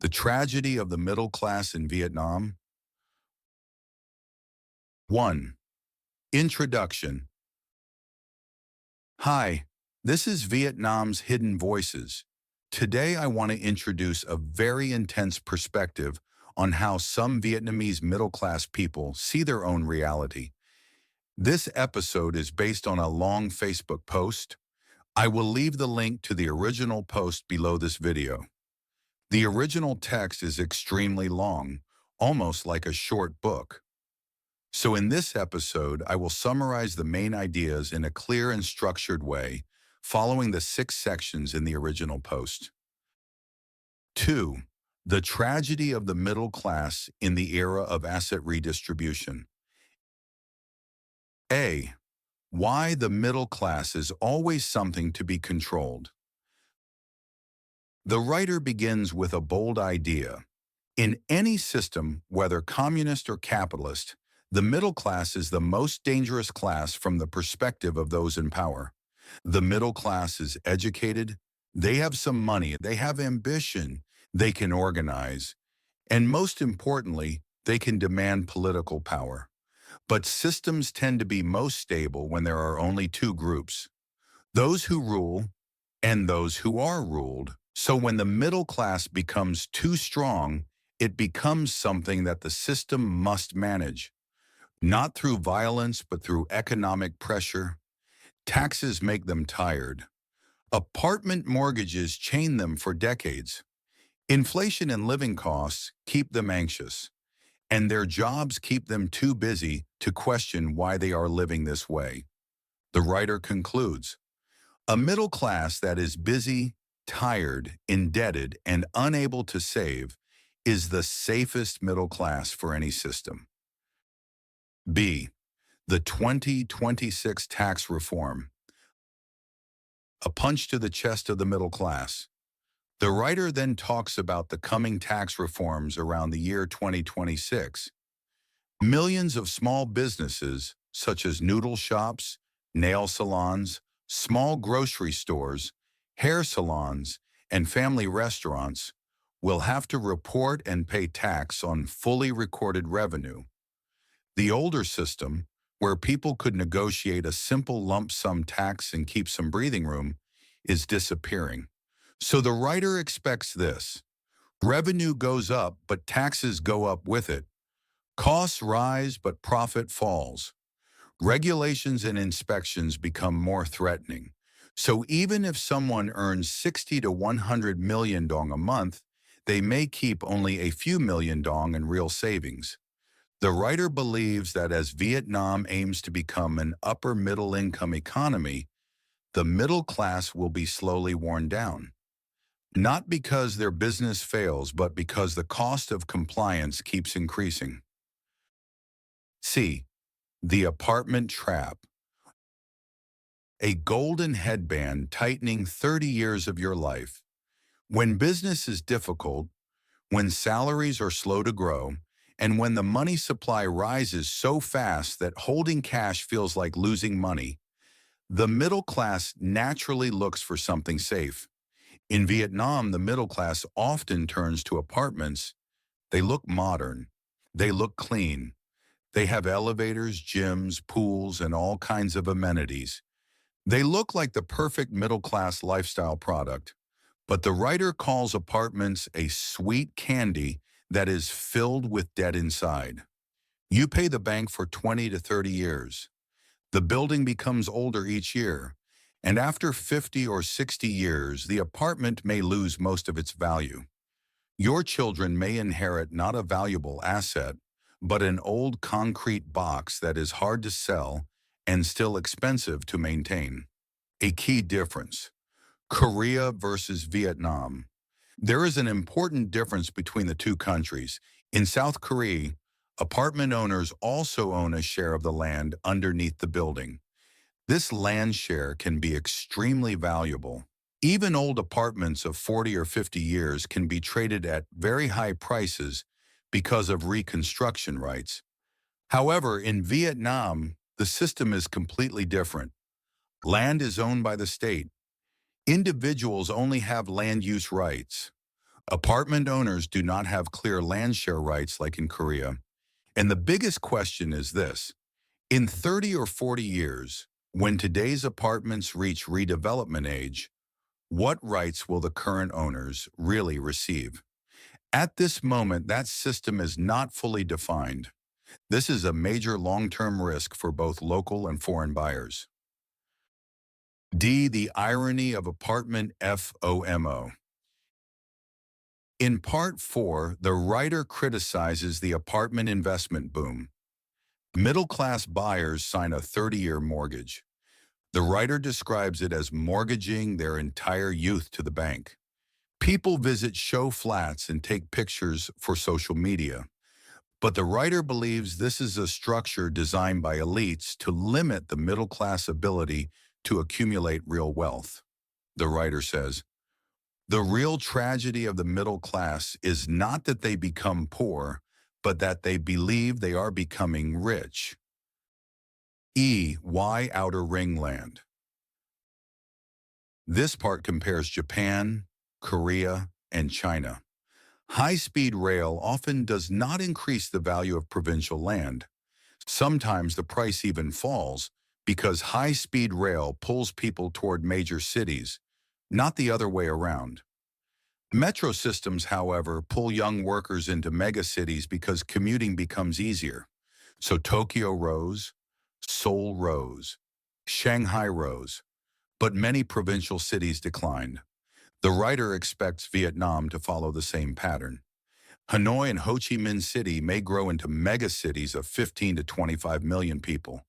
The tragedy of the middle class in Vietnam. 1. Introduction. Hi, this is Vietnam's Hidden Voices. Today I want to introduce a very intense perspective on how some Vietnamese middle-class people see their own reality. This episode is based on a long Facebook post. I will leave the link to the original post below this video. The original text is extremely long, almost like a short book. So in this episode, I will summarize the main ideas in a clear and structured way, following the 6 sections in the original post. 2. The tragedy of the middle class in the era of asset redistribution. A. Why the middle class is always something to be controlled. The writer begins with a bold idea. In any system, whether communist or capitalist, the middle class is the most dangerous class from the perspective of those in power. The middle class is educated, they have some money, they have ambition, they can organize, and most importantly, they can demand political power. But systems tend to be most stable when there are only 2 groups, those who rule and those who are ruled. So when the middle class becomes too strong, it becomes something that the system must manage. Not through violence, but through economic pressure. Taxes make them tired. Apartment mortgages chain them for decades. Inflation and living costs keep them anxious. And their jobs keep them too busy to question why they are living this way. The writer concludes, a middle class that is busy, tired, indebted, and unable to save is the safest middle class for any system. B. The 2026 tax reform. A punch to the chest of the middle class. The writer then talks about the coming tax reforms around the year 2026. Millions of small businesses, such as noodle shops, nail salons, small grocery stores, hair salons, and family restaurants, will have to report and pay tax on fully recorded revenue. The older system, where people could negotiate a simple lump sum tax and keep some breathing room, is disappearing. So the writer expects this. Revenue goes up, but taxes go up with it. Costs rise, but profit falls. Regulations and inspections become more threatening. So even if someone earns 60 to 100 million dong a month, they may keep only a few million dong in real savings. The writer believes that as Vietnam aims to become an upper middle income economy, the middle class will be slowly worn down. Not because their business fails, but because the cost of compliance keeps increasing. C. The apartment trap. A golden headband tightening 30 years of your life. When business is difficult, when salaries are slow to grow, and when the money supply rises so fast that holding cash feels like losing money, the middle class naturally looks for something safe. In Vietnam, the middle class often turns to apartments. They look modern. They look clean. They have elevators, gyms, pools, and all kinds of amenities. They look like the perfect middle-class lifestyle product. But the writer calls apartments a sweet candy that is filled with debt inside. You pay the bank for 20 to 30 years. The building becomes older each year, and after 50 or 60 years, the apartment may lose most of its value. Your children may inherit not a valuable asset, but an old concrete box that is hard to sell and still expensive to maintain. A key difference: Korea versus Vietnam. There is an important difference between the 2 countries. In South Korea, apartment owners also own a share of the land underneath the building. This land share can be extremely valuable. Even old apartments of 40 or 50 years can be traded at very high prices because of reconstruction rights. However, in Vietnam, the system is completely different. Land is owned by the state. Individuals only have land use rights. Apartment owners do not have clear land share rights like in Korea. And the biggest question is this. In 30 or 40 years, when today's apartments reach redevelopment age, what rights will the current owners really receive? At this moment, that system is not fully defined. This is a major long-term risk for both local and foreign buyers. D. The irony of apartment FOMO. In Part 4, the writer criticizes the apartment investment boom. Middle-class buyers sign a 30-year mortgage. The writer describes it as mortgaging their entire youth to the bank. People visit show flats and take pictures for social media. But the writer believes this is a structure designed by elites to limit the middle-class ability to accumulate real wealth. The writer says, the real tragedy of the middle class is not that they become poor, but that they believe they are becoming rich. Why outer ring land? This part compares Japan, Korea, and China. High-speed rail often does not increase the value of provincial land. Sometimes the price even falls because high-speed rail pulls people toward major cities, not the other way around. Metro systems, however, pull young workers into megacities because commuting becomes easier. So Tokyo rose, Seoul rose, Shanghai rose, but many provincial cities declined. The writer expects Vietnam to follow the same pattern. Hanoi and Ho Chi Minh City may grow into megacities of 15 to 25 million people.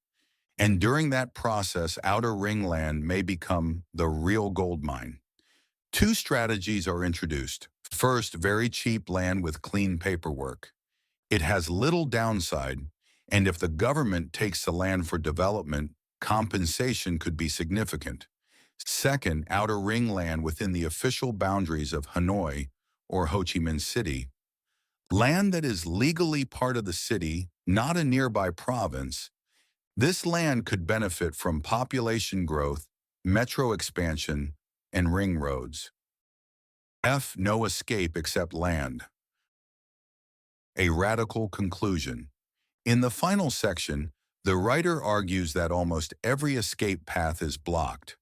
And during that process, outer ring land may become the real gold mine. Two strategies are introduced. First, very cheap land with clean paperwork. It has little downside, and if the government takes the land for development, compensation could be significant. Second, outer ring land within the official boundaries of Hanoi or Ho Chi Minh City. Land that is legally part of the city, not a nearby province. This land could benefit from population growth, metro expansion, and ring roads. No escape except land. A radical conclusion. In the final section, the writer argues that almost every escape path is blocked.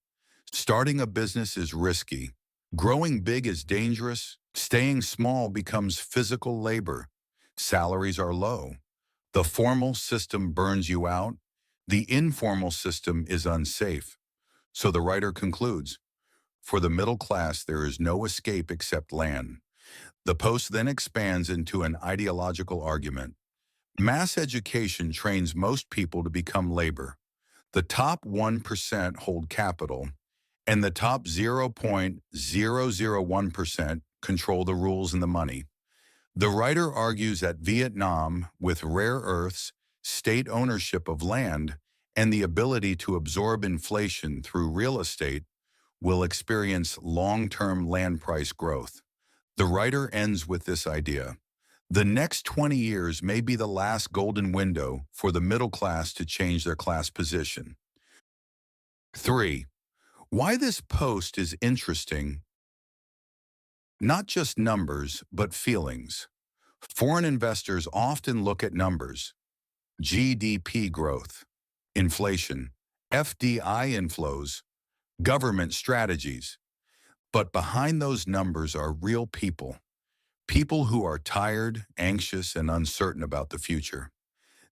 Starting a business is risky. Growing big is dangerous. Staying small becomes physical labor. Salaries are low. The formal system burns you out. The informal system is unsafe. So the writer concludes, for the middle class, there is no escape except land. The post then expands into an ideological argument. Mass education trains most people to become labor. The top 1% hold capital, and the top 0.001% control the rules and the money. The writer argues that Vietnam, with rare earths, state ownership of land, and the ability to absorb inflation through real estate, will experience long-term land price growth. The writer ends with this idea. The next 20 years may be the last golden window for the middle class to change their class position. 3. Why this post is interesting. Not just numbers, but feelings. Foreign investors often look at numbers. GDP growth, inflation, FDI inflows, government strategies. But behind those numbers are real people. People who are tired, anxious, and uncertain about the future.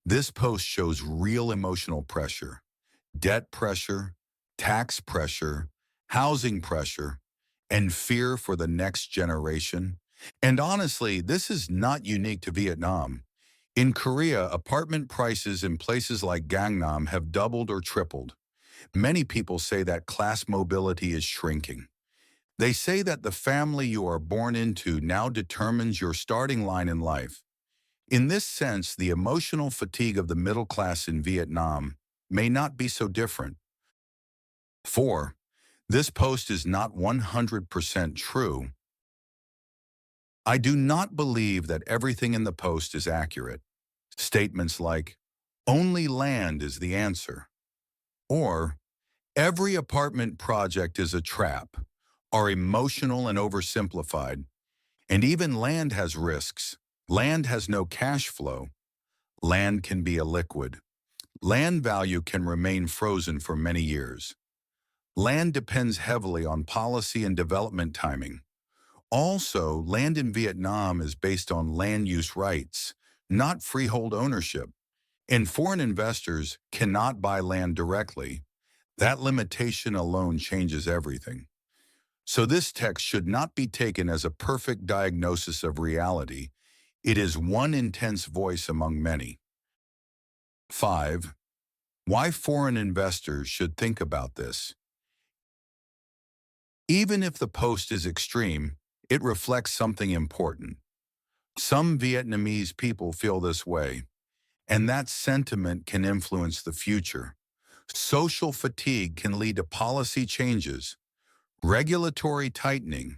This post shows real emotional pressure, debt pressure, tax pressure, housing pressure, and fear for the next generation. And honestly, this is not unique to Vietnam. In Korea, apartment prices in places like Gangnam have doubled or tripled. Many people say that class mobility is shrinking. They say that the family you are born into now determines your starting line in life. In this sense, the emotional fatigue of the middle class in Vietnam may not be so different. 4. This post is not 100% true. I do not believe that everything in the post is accurate. Statements like, only land is the answer, or every apartment project is a trap, are emotional and oversimplified. And even land has risks. Land has no cash flow. Land can be illiquid. Land value can remain frozen for many years. Land depends heavily on policy and development timing. Also, land in Vietnam is based on land use rights, not freehold ownership. And foreign investors cannot buy land directly. That limitation alone changes everything. So this text should not be taken as a perfect diagnosis of reality. It is one intense voice among many. 5. Why foreign investors should think about this. Even if the post is extreme, it reflects something important. Some Vietnamese people feel this way, and that sentiment can influence the future. Social fatigue can lead to policy changes, regulatory tightening,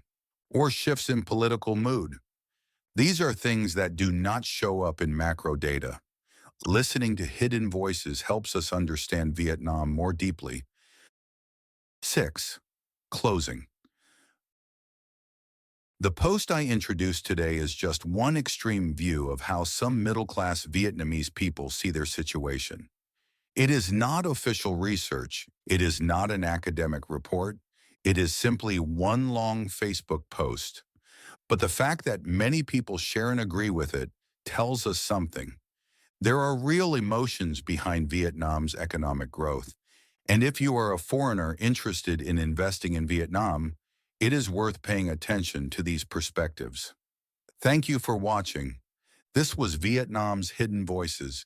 or shifts in political mood. These are things that do not show up in macro data. Listening to hidden voices helps us understand Vietnam more deeply. 6. Closing. The post I introduced today is just one extreme view of how some middle-class Vietnamese people see their situation. It is not official research. It is not an academic report. It is simply one long Facebook post. But the fact that many people share and agree with it tells us something. There are real emotions behind Vietnam's economic growth. And if you are a foreigner interested in investing in Vietnam, it is worth paying attention to these perspectives. Thank you for watching. This was Vietnam's Hidden Voices.